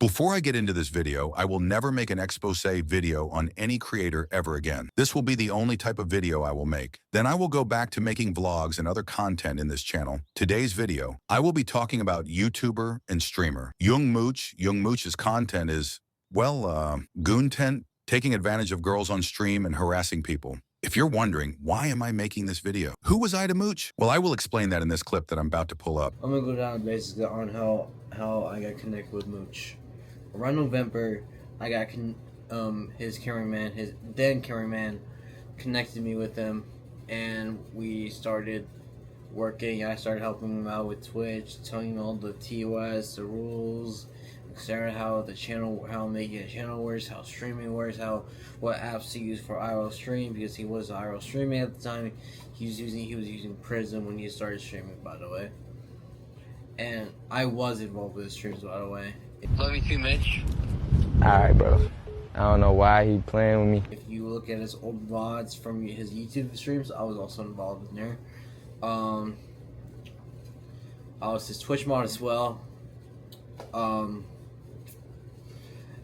Before I get into this video, I will never make an expose video on any creator ever again. This will be the only type of video I will make. Then I will go back to making vlogs and other content in this channel. Today's video, I will be talking about YouTuber and streamer Yung Mooch. Yung Mooch's content is, well, goon-tent, taking advantage of girls on stream and harassing people. If you're wondering, why am I making this video? Who was I to Mooch? Well, I will explain that in this clip that I'm about to pull up. I'm gonna go down basically on how I got connected with Mooch. Around November, I got his cameraman, his then cameraman, connected me with him, and we started working. I started helping him out with Twitch, telling him all the TOS, the rules, etc. How the channel, how making a channel works, how streaming works, what apps to use for IRL stream, because he was IRL streaming at the time. He was using Prism when he started streaming, by the way. And I was involved with the streams, by the way. Love you too, Mitch. Alright, bro. I don't know why he playing with me. If you look at his old VODs from his YouTube streams, I was also involved in there. I was his Twitch mod as well.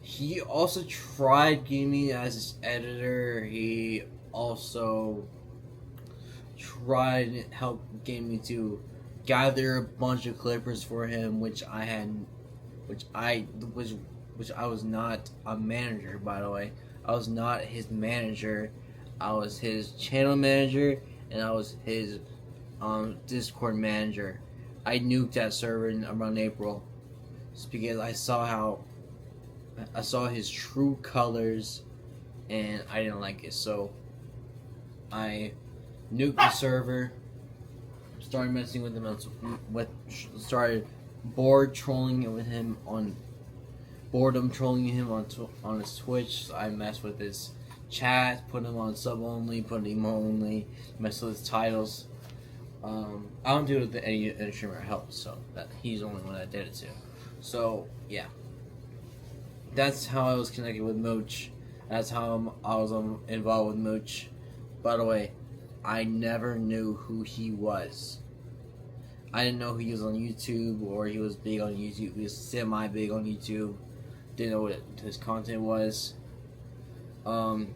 He also tried getting me as his editor. He also tried to help get me to gather a bunch of clippers for him, which I was not a manager, by the way. I was not his manager. I was his channel manager, and I was his Discord manager. I nuked that server around April, just because I saw his true colors, and I didn't like it. So I nuked the server, started messing with him, started boredom trolling him on his Twitch. I messed with his chat, put him on sub only, put him only, messed with his titles. I don't do it with any streamer helps, so that he's the only one that did it to. So yeah, that's how I was connected with Mooch. That's how I was involved with Mooch. By the way, I never knew who he was. I didn't know he was on YouTube, or he was big on YouTube. He was semi-big on YouTube. Didn't know what his content was. Not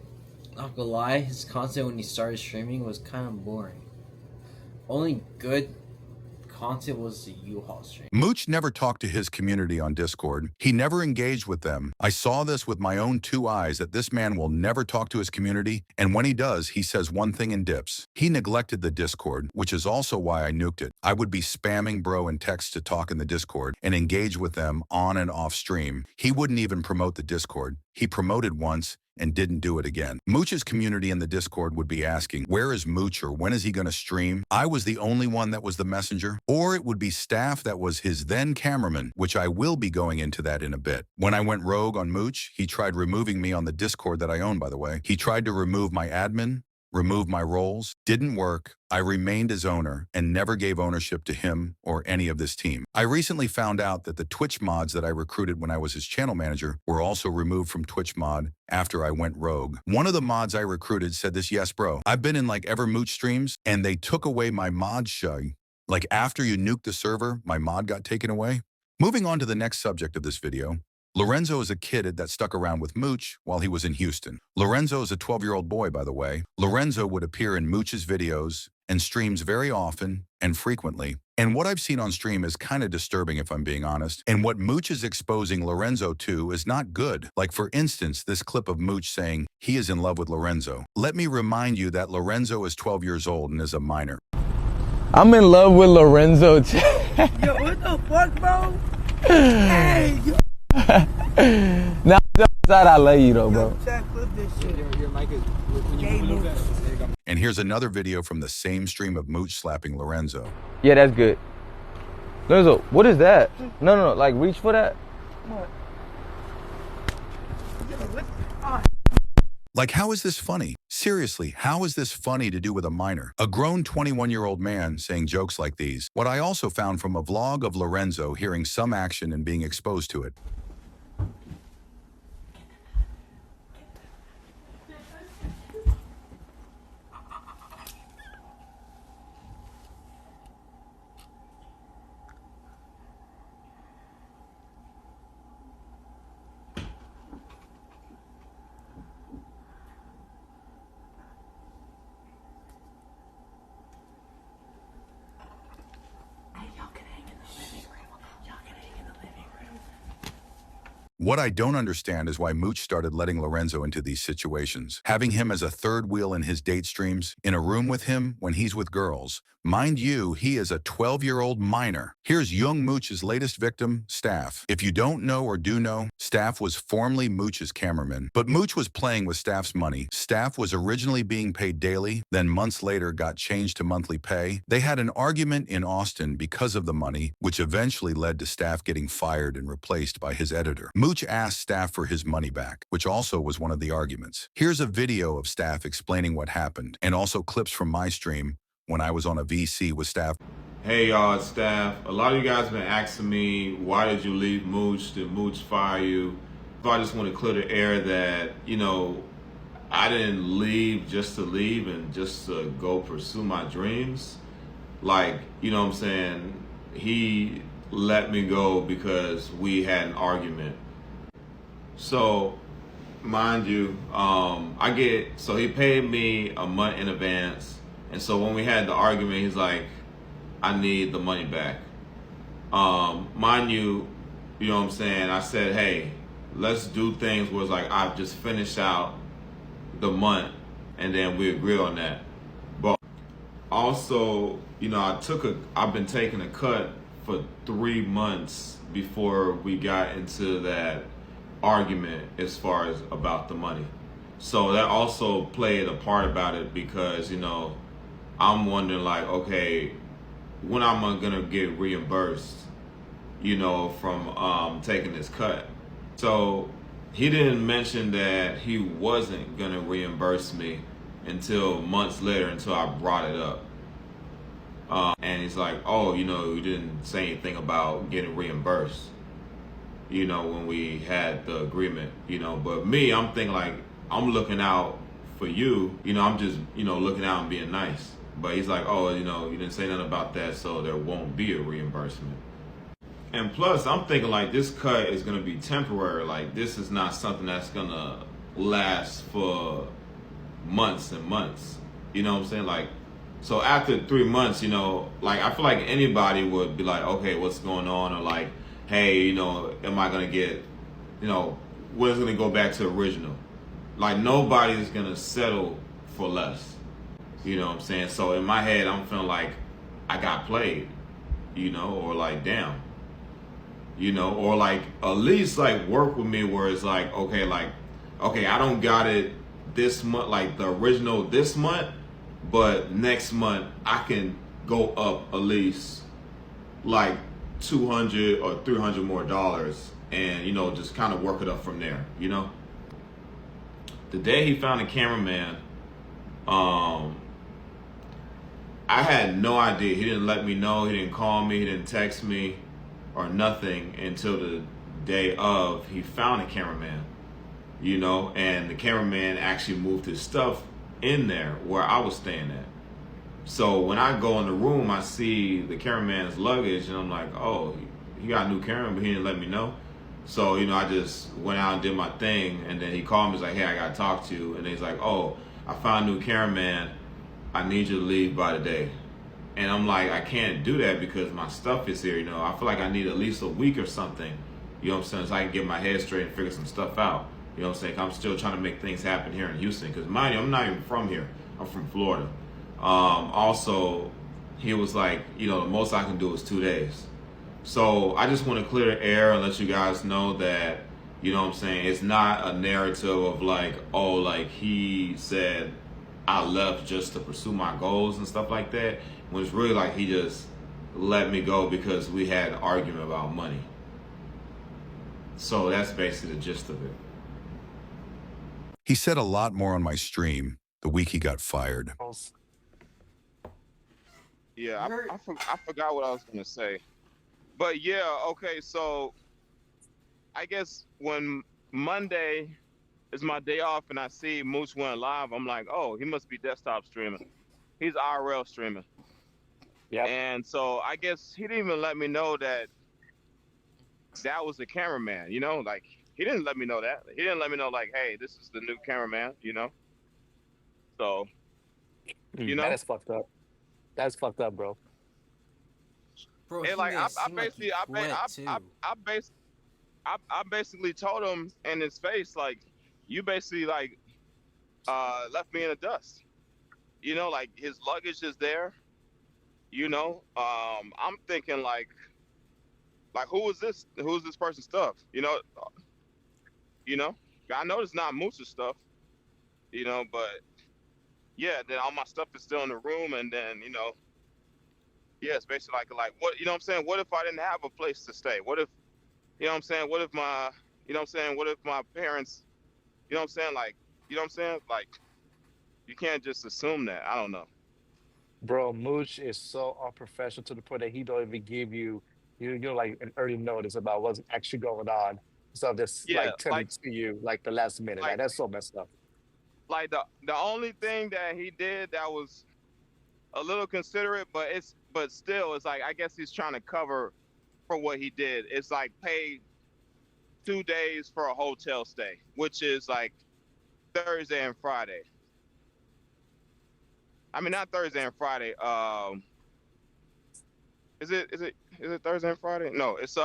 gonna lie, his content when he started streaming was kind of boring. Only good content was the U-Haul stream. Mooch never talked to his community on Discord. He never engaged with them. I saw this with my own two eyes, that this man will never talk to his community, and when he does, he says one thing and dips. He neglected the Discord, which is also why I nuked it. I would be spamming bro in text to talk in the Discord and engage with them on and off stream. He wouldn't even promote the Discord. He promoted once and didn't do it again. Mooch's community in the Discord would be asking, where is Mooch, or when is he gonna stream? I was the only one that was the messenger, or it would be staff that was his then cameraman, which I will be going into that in a bit. When I went rogue on Mooch, he tried removing me on the Discord that I own, by the way. He tried to remove my admin, remove my roles. Didn't work. I remained as owner and never gave ownership to him or any of this team. I recently found out that the Twitch mods that I recruited when I was his channel manager were also removed from Twitch mod after I went rogue. One of the mods I recruited said this, yes bro, I've been in like ever Mooch streams and they took away my mod shug. Like after you nuked the server, my mod got taken away. Moving on to the next subject of this video. Lorenzo is a kid that stuck around with Mooch while he was in Houston. Lorenzo is a 12-year-old boy, by the way. Lorenzo would appear in Mooch's videos and streams very often and frequently. And what I've seen on stream is kind of disturbing, if I'm being honest. And what Mooch is exposing Lorenzo to is not good. Like for instance, this clip of Mooch saying he is in love with Lorenzo. Let me remind you that Lorenzo is 12 years old and is a minor. I'm in love with Lorenzo. Yo, what the fuck, bro? Hey, yo. Now, I love you though, bro. And here's another video from the same stream of Mooch slapping Lorenzo. Yeah, that's good. Lorenzo, what is that? No, like reach for that. Like, how is this funny? Seriously, how is this funny to do with a minor? A grown 21-year-old man saying jokes like these. What I also found from a vlog of Lorenzo hearing some action and being exposed to it. What I don't understand is why Mooch started letting Lorenzo into these situations, having him as a third wheel in his date streams, in a room with him when he's with girls. Mind you, he is a 12-year-old minor. Here's Yung Mooch's latest victim, Staff. If you don't know or do know, Staff was formerly Mooch's cameraman, but Mooch was playing with Staff's money. Staff was originally being paid daily, then months later got changed to monthly pay. They had an argument in Austin because of the money, which eventually led to Staff getting fired and replaced by his editor. Mooch asked Staff for his money back, which also was one of the arguments. Here's a video of Staff explaining what happened, and also clips from my stream when I was on a VC with Staff. Hey y'all, it's Staff. A lot of you guys have been asking me, why did you leave Mooch? Did Mooch fire you? So I just want to clear the air that, you know, I didn't leave just to leave and just to go pursue my dreams. Like, you know what I'm saying? He let me go because we had an argument. So, mind you, so he paid me a month in advance. And so when we had the argument, he's like, I need the money back. Mind you, you know what I'm saying? I said, hey, let's do things where it's like, I've just finished out the month and then we agree on that. But also, you know, I've been taking a cut for 3 months before we got into that argument as far as about the money. So that also played a part about it because, you know, I'm wondering like, okay, when am I gonna get reimbursed, you know, from taking this cut? So he didn't mention that he wasn't gonna reimburse me until months later, until I brought it up. And he's like, oh, you know, you didn't say anything about getting reimbursed, you know, when we had the agreement, you know. But me, I'm thinking like, I'm looking out for you, you know, I'm just, you know, looking out and being nice. But he's like, oh, you know, you didn't say nothing about that, so there won't be a reimbursement. And plus, I'm thinking like this cut is gonna be temporary. Like this is not something that's gonna last for months and months. You know what I'm saying? Like, so after 3 months, you know, like I feel like anybody would be like, okay, what's going on? Or like, hey, you know, am I gonna get, you know, when it's gonna go back to original? Like nobody's gonna settle for less. You know what I'm saying? So in my head, I'm feeling like I got played, you know, or like, damn, you know, or like at least like work with me where it's like, okay, I don't got it this month, like the original this month, but next month I can go up at least like $200 or $300 more and, you know, just kind of work it up from there, you know? The day he found a cameraman, I had no idea. He didn't let me know. He didn't call me. He didn't text me or nothing until the day of he found a cameraman, you know, and the cameraman actually moved his stuff in there where I was staying at. So when I go in the room, I see the cameraman's luggage and I'm like, oh, he got a new camera, but he didn't let me know. So, you know, I just went out and did my thing. And then he called me, he's like, hey, I got to talk to you. And he's like, oh, I found a new cameraman. I need you to leave by today. And I'm like, I can't do that because my stuff is here, you know. I feel like I need at least a week or something, you know what I'm saying, so I can get my head straight and figure some stuff out. You know what I'm saying? I'm still trying to make things happen here in Houston. Because mind you, I'm not even from here. I'm from Florida. Also, he was like, you know, the most I can do is 2 days. So I just want to clear the air and let you guys know that, you know what I'm saying, it's not a narrative of like, oh, like he said I left just to pursue my goals and stuff like that. When it's really like he just let me go because we had an argument about money. So that's basically the gist of it. He said a lot more on my stream the week he got fired. Yeah, I forgot what I was gonna say, but yeah, okay. So I guess when Monday is my day off and I see Mooch went live, I'm like, oh, he must be desktop streaming. He's IRL streaming. Yeah. And so I guess he didn't even let me know that was the cameraman. You know, like he didn't let me know that. He didn't let me know like, hey, this is the new cameraman. You know. So, you know, that is fucked up. That's fucked up, bro. Bro, and like I I basically told him in his face, like, you basically like left me in the dust. You know, like his luggage is there. You know, I'm thinking like who is this? Who's this person's stuff? You know. I know it's not Moose's stuff. You know, but yeah, then all my stuff is still in the room, and then yeah, it's basically like what you know what I'm saying. What if I didn't have a place to stay? What if you know what I'm saying? What if my you know what I'm saying? What if my parents you know what I'm saying? Like you know what I'm saying? Like you can't just assume that. I don't know. Bro, Mooch is so unprofessional to the point that he don't even give you like an early notice about what's actually going on. So just Yeah, like telling to you like the last minute. Like like that's so messed up. like the only thing that he did that was a little considerate, but still it's like I guess he's trying to cover for what he did. It's like pay 2 days for a hotel stay, which is like Thursday and Friday. I mean, not Thursday and Friday. Is it Thursday and Friday? No, it's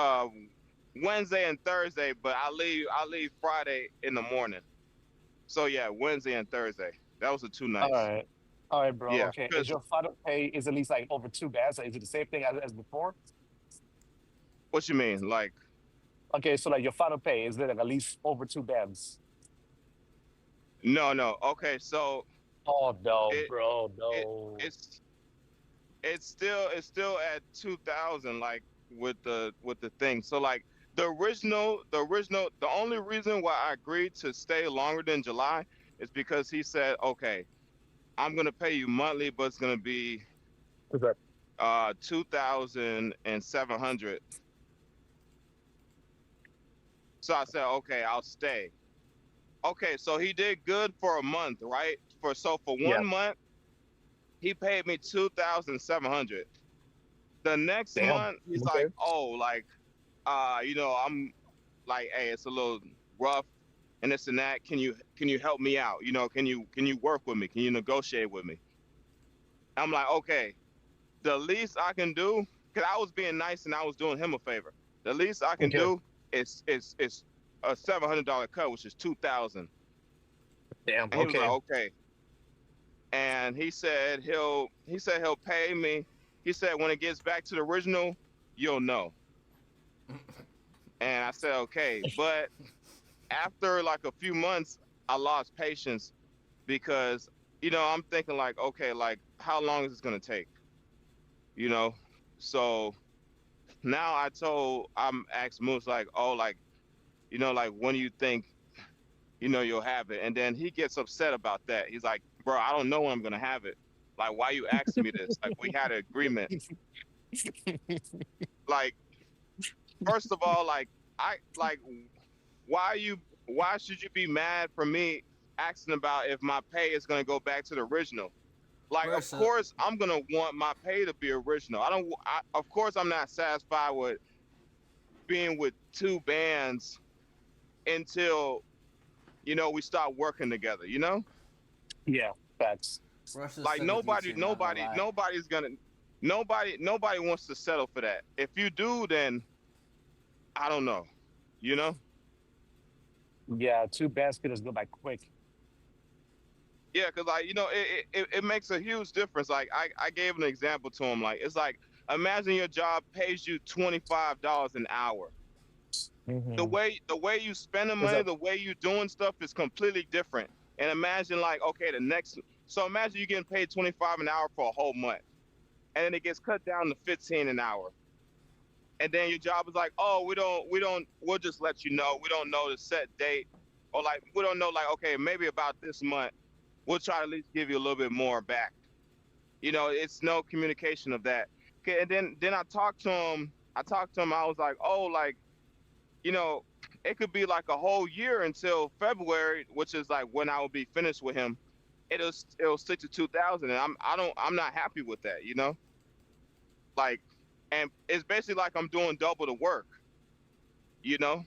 Wednesday and Thursday. But I leave Friday in the morning. So yeah, Wednesday and Thursday. That was the 2 nights. All right, bro. Yeah, Okay. Is because your final pay is at least like over 2 bands? Is it the same thing as before? what you mean? Like Okay, so like your final pay is it like at least over 2 bands? no. Okay, so Oh no, it bro, it no. it's it's still at 2,000 like with the thing. So like the only reason why I agreed to stay longer than July is because he said, okay, I'm gonna pay you monthly, but it's gonna be Okay. 2,700. So I said, okay, I'll stay. Okay, so he did good for a month, right? For Yeah. 1 month, he paid me 2,700. The next Damn. month, he's Okay. like, oh, like, I'm like, hey, it's a little rough and this and that. Can you help me out? Can you work with me? Can you negotiate with me? I'm like, okay, the least I can do, because I was being nice and I was doing him a favor. The least I can Okay. do is a $700 cut, which is 2,000. Damn. And he was like, Okay. okay. And he said he'll pay me. He said when it gets back to the original, you'll know. And I said, okay. But after like a few months, I lost patience because, I'm thinking like, okay, like how long is this gonna take? You know? So now I'm asked Moose like, oh, like, like when do you think, you'll have it? And then he gets upset about that. He's like, bro, I don't know when I'm gonna have it. Like, why you asking me this? Like, we had an agreement. Like, first of all, like, I like why should you be mad for me asking about if my pay is gonna go back to the original? Like, of Versa. course, I'm gonna want my pay to be original. Of course, I'm not satisfied with being with two bands until we start working together. Yeah. Facts. Versus Like stuck with you too, not gonna lie. nobody wants to settle for that. If you do, then I don't know. You know? Yeah. 2 bands could just go by quick. Yeah, because like it makes a huge difference. Like I gave an example to him. Like it's like imagine your job pays you $25 an hour. The Mm-hmm. way you spending Is money, that the way you doing stuff is completely different. And imagine like okay, so imagine you getting paid 25 an hour for a whole month, and then it gets cut down to 15 an hour. And then your job is like, oh, we'll just let you know. We don't know the set date, or like we don't know like okay, maybe about this month, we'll try to at least give you a little bit more back. It's no communication of that. Okay, and then I talked to him. I was like, oh, like you know, it could be like a whole year until February, which is like when I will be finished with him. It'll stick to 2,000, and I'm not happy with that. Like, and it's basically like I'm doing double the work. You know,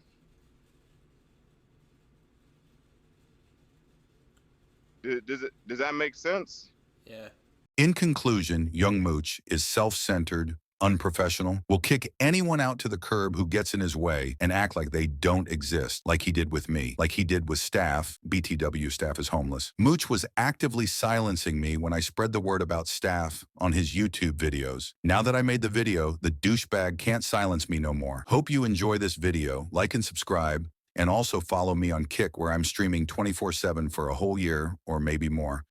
does that make sense? Yeah. In conclusion, Young Mooch is self-centered, unprofessional, will kick anyone out to the curb who gets in his way and act like they don't exist, like he did with me, like he did with Staff. BTW Staff is homeless. Mooch was actively silencing me when I spread the word about Staff on his YouTube videos. Now that I made the video, the douchebag can't silence me no more. Hope you enjoy this video, like and subscribe, and also follow me on Kick, where I'm streaming 24/7 for a whole year or maybe more.